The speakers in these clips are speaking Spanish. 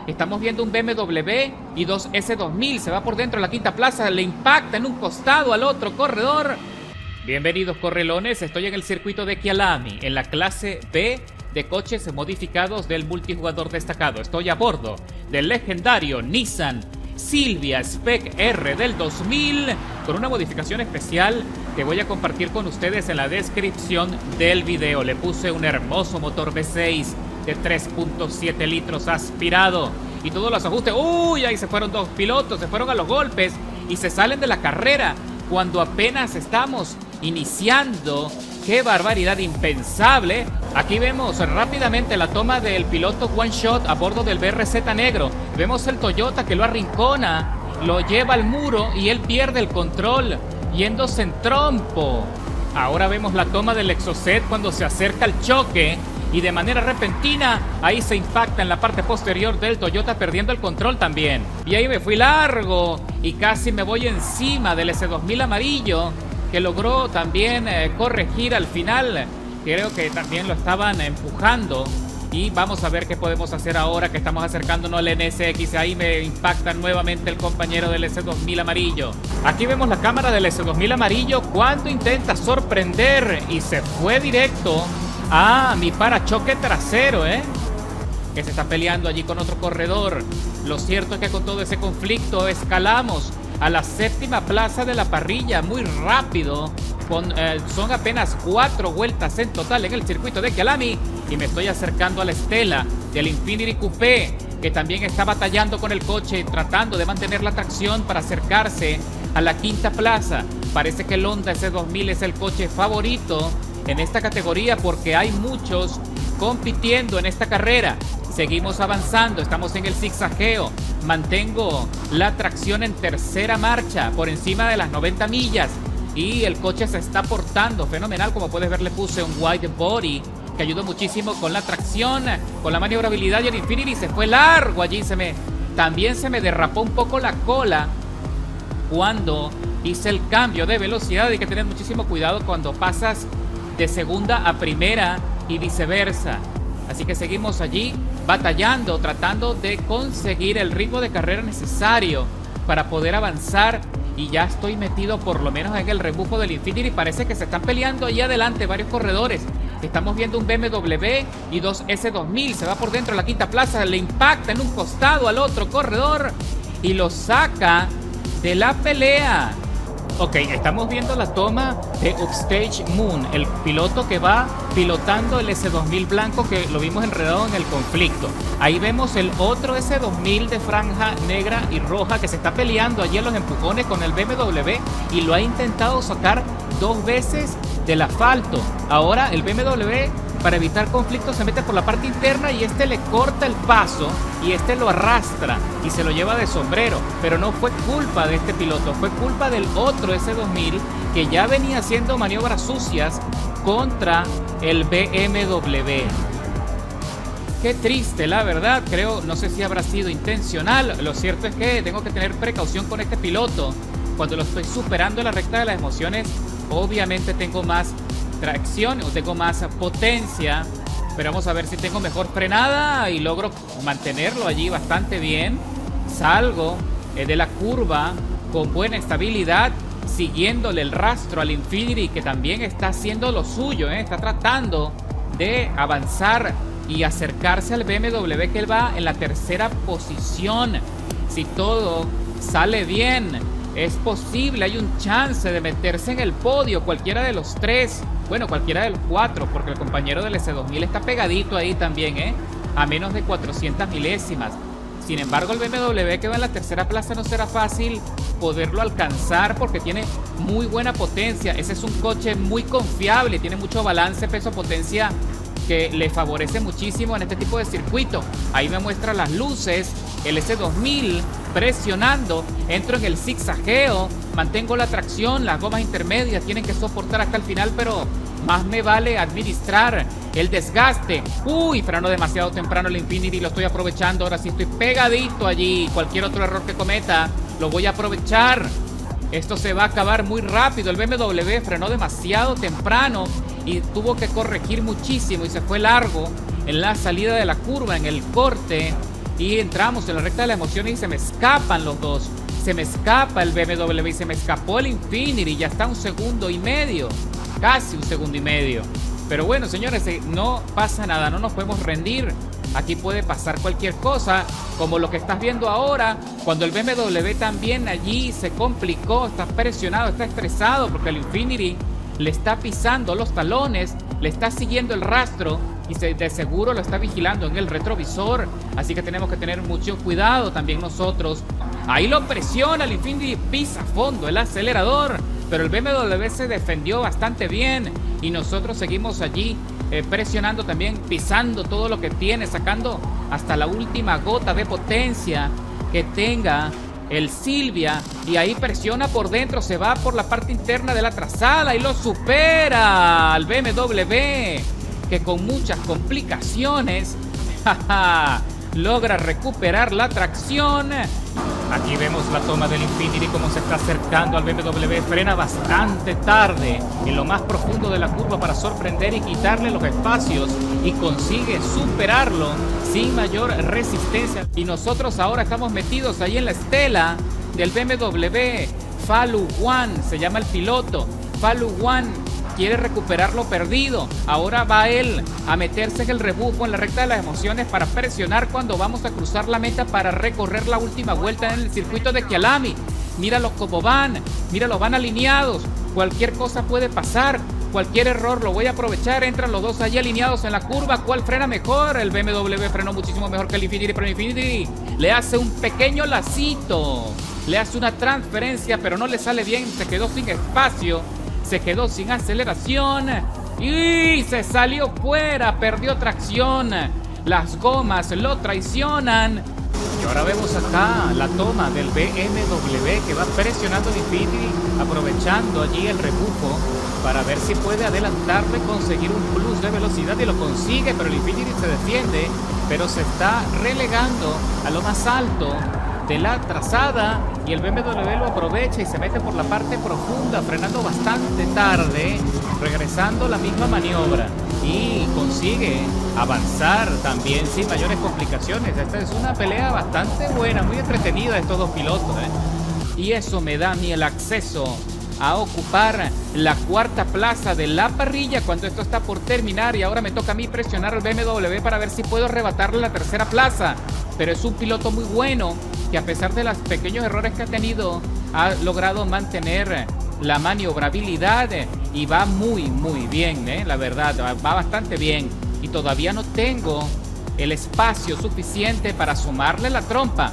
Estamos viendo un BMW y dos S2000. Se va por dentro de la quinta plaza. Le impacta en un costado al otro corredor. Bienvenidos, correlones. Estoy en el circuito de Kyalami, en la clase B de coches modificados del multijugador destacado. Estoy a bordo del legendario Nissan Silvia Spec R del 2000 con una modificación especial que voy a compartir con ustedes en la descripción del video. Le puse un hermoso motor V6 de 3.7 litros aspirado y todos los ajustes. ¡Uy! Ahí se fueron dos pilotos, se fueron a los golpes y se salen de la carrera cuando apenas estamos iniciando. ¡Qué barbaridad! Impensable. Aquí vemos rápidamente la toma del piloto One Shot a bordo del BRZ negro. Vemos el Toyota que lo arrincona, lo lleva al muro y él pierde el control yéndose en trompo. Ahora vemos la toma del Exocet cuando se acerca al choque y de manera repentina ahí se impacta en la parte posterior del Toyota, perdiendo el control también. Y ahí me fui largo y casi me voy encima del S2000 amarillo, que logró también corregir al final. Creo que también lo estaban empujando. Y vamos a ver qué podemos hacer ahora que estamos acercándonos al NSX. Ahí me impacta nuevamente el compañero del S2000 amarillo. Aquí vemos la cámara del S2000 amarillo cuando intenta sorprender y se fue directo a mi parachoque trasero, que se está peleando allí con otro corredor. Lo cierto es que con todo ese conflicto escalamos a la séptima plaza de la parrilla muy rápido. Son apenas 4 vueltas en total en el circuito de Kyalami y me estoy acercando a la estela del Infiniti Coupé, que también está batallando con el coche, tratando de mantener la tracción para acercarse a la quinta plaza. Parece que el Honda S2000 es el coche favorito en esta categoría porque hay muchos compitiendo en esta carrera. Seguimos avanzando, estamos en el zigzagueo. Mantengo la tracción en tercera marcha por encima de las 90 millas y el coche se está portando fenomenal. Como puedes ver, le puse un wide body que ayudó muchísimo con la tracción, con la maniobrabilidad, y el Infiniti se fue largo. Allí también se me derrapó un poco la cola cuando hice el cambio de velocidad. Hay que tener muchísimo cuidado cuando pasas de segunda a primera y viceversa. Así que seguimos allí batallando, tratando de conseguir el ritmo de carrera necesario para poder avanzar. Y ya estoy metido por lo menos en el rebufo del Infiniti. Parece que se están peleando allí adelante varios corredores. Estamos viendo un BMW y dos S2000. Se va por dentro de la quinta plaza, le impacta en un costado al otro corredor y lo saca de la pelea. Ok, estamos viendo la toma de Upstage Moon, el piloto que va pilotando el S2000 blanco que lo vimos enredado en el conflicto. Ahí vemos el otro S2000 de franja negra y roja que se está peleando allí en los empujones con el BMW y lo ha intentado sacar 2 veces del asfalto. Ahora el BMW, para evitar conflictos, se mete por la parte interna y este le corta el paso y este lo arrastra y se lo lleva de sombrero. Pero no fue culpa de este piloto, fue culpa del otro S2000 que ya venía haciendo maniobras sucias contra el BMW. Qué triste, la verdad. No sé si habrá sido intencional. Lo cierto es que tengo que tener precaución con este piloto. Cuando lo estoy superando en la recta de las emociones, obviamente tengo más tracción o tengo más potencia, pero vamos a ver si tengo mejor frenada y logro mantenerlo allí bastante bien. Salgo de la curva con buena estabilidad, siguiéndole el rastro al Infiniti, que también está haciendo lo suyo, está tratando de avanzar y acercarse al BMW, que él va en la tercera posición. Si todo sale bien, es posible, hay un chance de meterse en el podio, cualquiera de los 3, bueno, cualquiera de los 4, porque el compañero del S2000 está pegadito ahí también, a menos de 400 milésimas. Sin embargo, el BMW que va en la tercera plaza no será fácil poderlo alcanzar porque tiene muy buena potencia. Ese es un coche muy confiable, tiene mucho balance peso-potencia que le favorece muchísimo en este tipo de circuito. Ahí me muestra las luces, el S2000 presionando, entro en el zigzagueo, mantengo la tracción, las gomas intermedias tienen que soportar hasta el final, pero más me vale administrar el desgaste. Uy, freno demasiado temprano el Infiniti, lo estoy aprovechando, ahora sí estoy pegadito allí. Cualquier otro error que cometa lo voy a aprovechar. Esto se va a acabar muy rápido. El BMW frenó demasiado temprano y tuvo que corregir muchísimo y se fue largo en la salida de la curva, en el corte. y entramos en la recta de las emociones y se me escapan los dos. Se me escapa el BMW y se me escapó el Infiniti. Ya está 1,5 segundos, casi 1,5 segundos. Pero bueno, señores, no pasa nada, no nos podemos rendir. Aquí puede pasar cualquier cosa, como lo que estás viendo ahora, cuando el BMW también allí se complicó, está presionado, está estresado, porque el Infiniti le está pisando los talones, le está siguiendo el rastro y de seguro lo está vigilando en el retrovisor. Así que tenemos que tener mucho cuidado también nosotros. Ahí lo presiona el Infiniti, pisa a fondo el acelerador, pero el BMW se defendió bastante bien y nosotros seguimos allí presionando también, pisando todo lo que tiene, sacando hasta la última gota de potencia que tenga el Silvia, y ahí presiona por dentro, se va por la parte interna de la trazada y lo supera al BMW, que con muchas complicaciones logra recuperar la tracción. Aquí vemos la toma del Infiniti, como se está acercando al BMW, frena bastante tarde en lo más profundo de la curva para sorprender y quitarle los espacios, y consigue superarlo sin mayor resistencia. Y nosotros ahora estamos metidos ahí en la estela del BMW. Falu One se llama el piloto. Falu One quiere recuperar lo perdido. Ahora va él a meterse en el rebufo en la recta de las emociones para presionar cuando vamos a cruzar la meta para recorrer la última vuelta en el circuito de Kyalami. Míralos cómo van, míralos, van alineados. Cualquier cosa puede pasar, cualquier error lo voy a aprovechar. Entran los dos allí alineados en la curva. ¿Cuál frena mejor? El BMW frenó muchísimo mejor que el Infiniti, pero el Infiniti le hace un pequeño lacito, le hace una transferencia, pero no le sale bien, se quedó sin espacio. Se quedó sin aceleración y se salió fuera, perdió tracción. Las gomas lo traicionan. Y ahora vemos acá la toma del BMW, que va presionando el Infiniti, aprovechando allí el rebufo para ver si puede adelantarlo y conseguir un plus de velocidad, y lo consigue, pero el Infiniti se defiende, pero se está relegando a lo más alto de la trazada, y el BMW lo aprovecha y se mete por la parte profunda, frenando bastante tarde, regresando la misma maniobra, y consigue avanzar también sin mayores complicaciones. Esta es una pelea bastante buena, muy entretenida de estos dos pilotos, y eso me da a mí el acceso a ocupar la 4ª plaza de la parrilla cuando esto está por terminar, y ahora me toca a mí presionar al BMW para ver si puedo arrebatarle la 3ª plaza. Pero es un piloto muy bueno, que a pesar de los pequeños errores que ha tenido, ha logrado mantener la maniobrabilidad y va muy bien, la verdad, va bastante bien, y todavía no tengo el espacio suficiente para sumarle la trompa,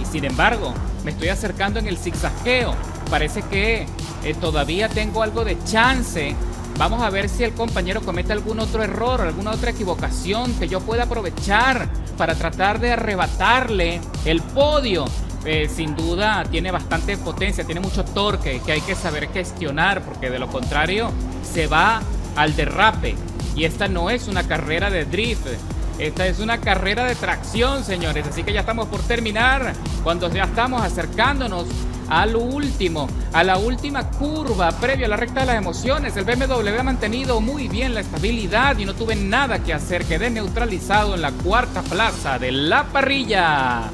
y sin embargo me estoy acercando en el zigzagueo. Parece que todavía tengo algo de chance. Vamos a ver si el compañero comete algún otro error, alguna otra equivocación que yo pueda aprovechar para tratar de arrebatarle el podio. Sin duda tiene bastante potencia, tiene mucho torque que hay que saber gestionar, porque de lo contrario se va al derrape. Y esta no es una carrera de drift, esta es una carrera de tracción, señores. Así que ya estamos por terminar, cuando ya estamos acercándonos a lo último, a la última curva previo a la recta de las emociones. El BMW ha mantenido muy bien la estabilidad y no tuve nada que hacer, quedé neutralizado en la 4ª plaza de la parrilla.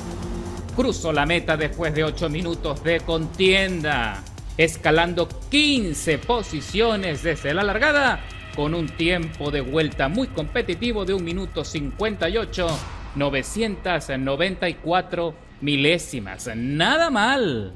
Cruzo la meta después de 8 minutos de contienda, escalando 15 posiciones desde la largada, con un tiempo de vuelta muy competitivo de 1 minuto 58, 994 milésimas. Nada mal.